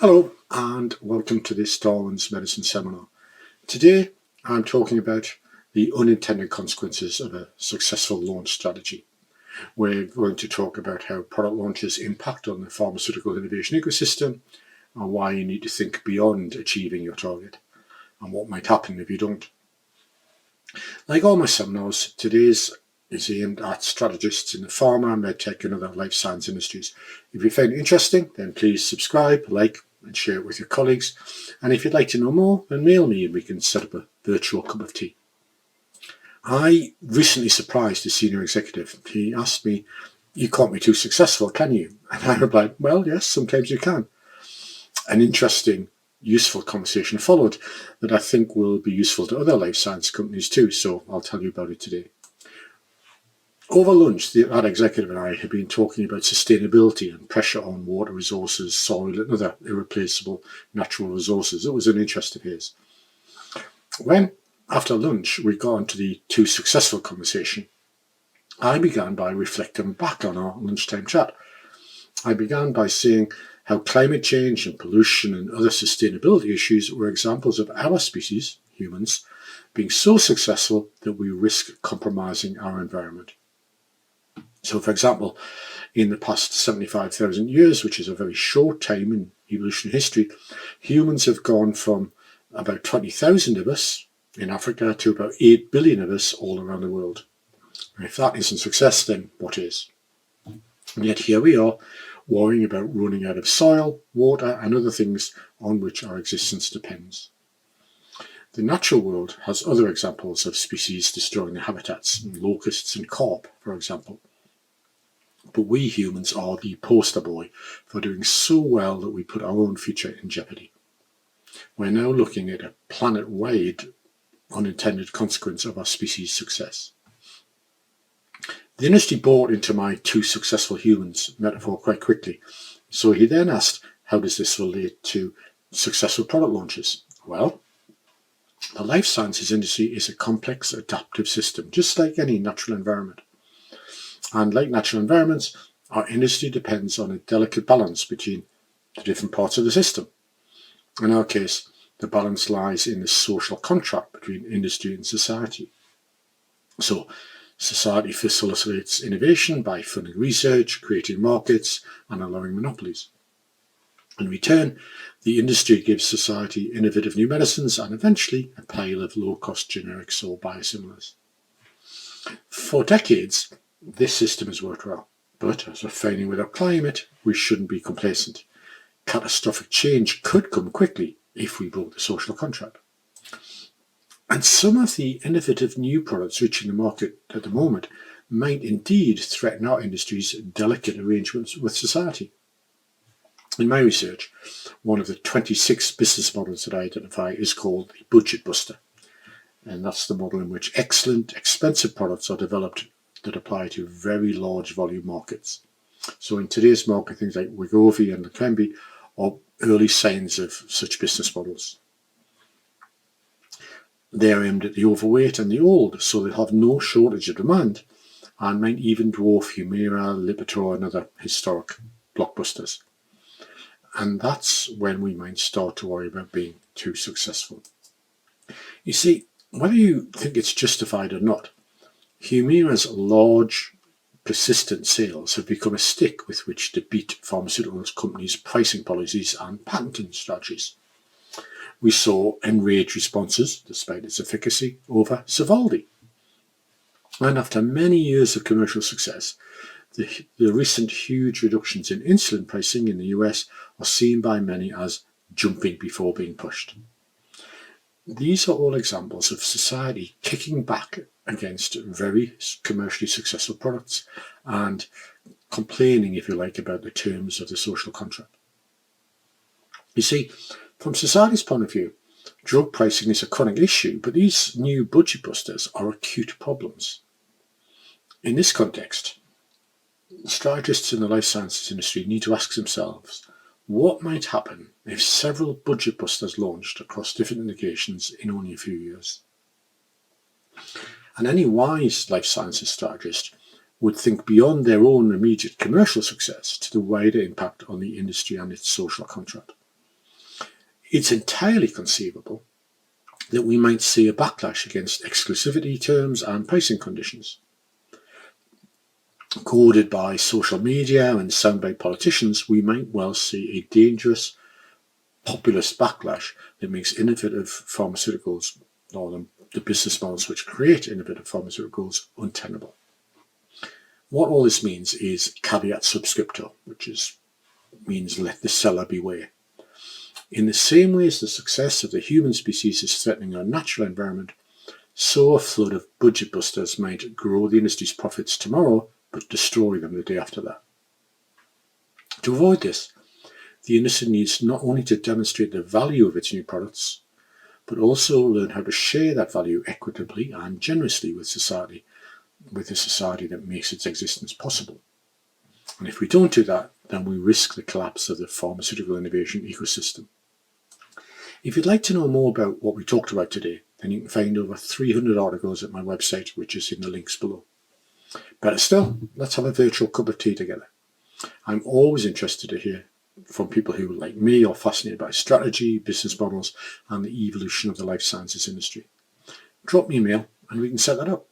Hello and welcome to this Darwin's Medicine Seminar. Today I'm talking about the unintended consequences of a successful launch strategy. We're going to talk about how product launches impact on the pharmaceutical innovation ecosystem and why you need to think beyond achieving your target and what might happen if you don't. Like all my seminars, today's is aimed at strategists in the pharma, medtech and other life science industries. If you find it interesting, then please subscribe, like and share it with your colleagues. And if you'd like to know more, then mail me and we can set up a virtual cup of tea. I recently surprised a senior executive. He asked me, "You can't be too successful, can you?" And I replied, "Well, yes, sometimes you can." An interesting, useful conversation followed that I think will be useful to other life science companies too, so I'll tell you about it today. Over lunch, that executive and I had been talking about sustainability and pressure on water resources, soil and other irreplaceable natural resources. It was an interest of his. When, after lunch, we got on to the too successful conversation, I began by reflecting back on our lunchtime chat. I began by saying how climate change and pollution and other sustainability issues were examples of our species, humans, being so successful that we risk compromising our environment. So, for example, in the past 75,000 years, which is a very short time in evolutionary history, humans have gone from about 20,000 of us in Africa to about 8 billion of us all around the world. And if that isn't success, then what is? And yet here we are, worrying about running out of soil, water and other things on which our existence depends. The natural world has other examples of species destroying their habitats, locusts and carp, for example. But we humans are the poster boy for doing so well that we put our own future in jeopardy. We're now looking at a planet-wide unintended consequence of our species' success. The industry bought into my too successful humans metaphor quite quickly. So he then asked, how does this relate to successful product launches? Well, the life sciences industry is a complex adaptive system, just like any natural environment. And like natural environments, our industry depends on a delicate balance between the different parts of the system. In our case, the balance lies in the social contract between industry and society. So, society facilitates innovation by funding research, creating markets, and allowing monopolies. In return, the industry gives society innovative new medicines and eventually a pile of low-cost generics or biosimilars. For decades, this system has worked well, but as we're finding with our climate, we shouldn't be complacent. Catastrophic change could come quickly if we broke the social contract. And some of the innovative new products reaching the market at the moment might indeed threaten our industry's delicate arrangements with society. In my research, one of the 26 business models that I identify is called the budget buster. And that's the model in which excellent, expensive products are developed that apply to very large volume markets. So in today's market, things like Wegovy and Leqembi are early signs of such business models. They are aimed at the overweight and the old, so they have no shortage of demand and might even dwarf Humira, Lipitor and other historic blockbusters. And that's when we might start to worry about being too successful. You see, whether you think it's justified or not, Humira's large, persistent sales have become a stick with which to beat pharmaceutical companies' pricing policies and patenting strategies. We saw enraged responses, despite its efficacy, over Sovaldi. And after many years of commercial success, the recent huge reductions in insulin pricing in the US are seen by many as jumping before being pushed. These are all examples of society kicking back against very commercially successful products and complaining, if you like, about the terms of the social contract. You see, from society's point of view, drug pricing is a chronic issue, but these new budget busters are acute problems. In this context, strategists in the life sciences industry need to ask themselves, what might happen if several budget busters launched across different indications in only a few years? And any wise life sciences strategist would think beyond their own immediate commercial success to the wider impact on the industry and its social contract. It's entirely conceivable that we might see a backlash against exclusivity terms and pricing conditions. Goaded by social media and soundbite politicians, we might well see a dangerous populist backlash that makes innovative pharmaceuticals, or the business models which create innovative pharmaceuticals, untenable. What all this means is caveat subscriptor, which means let the seller beware. In the same way as the success of the human species is threatening our natural environment, so a flood of budget busters might grow the industry's profits tomorrow, but destroy them the day after that. To avoid this, the industry needs not only to demonstrate the value of its new products, but also learn how to share that value equitably and generously with society, with the society that makes its existence possible. And if we don't do that, then we risk the collapse of the pharmaceutical innovation ecosystem. If you'd like to know more about what we talked about today, then you can find over 300 articles at my website, which is in the links below. Better still, let's have a virtual cup of tea together. I'm always interested to hear from people who, like me, are fascinated by strategy, business models, and the evolution of the life sciences industry. Drop me a mail and we can set that up.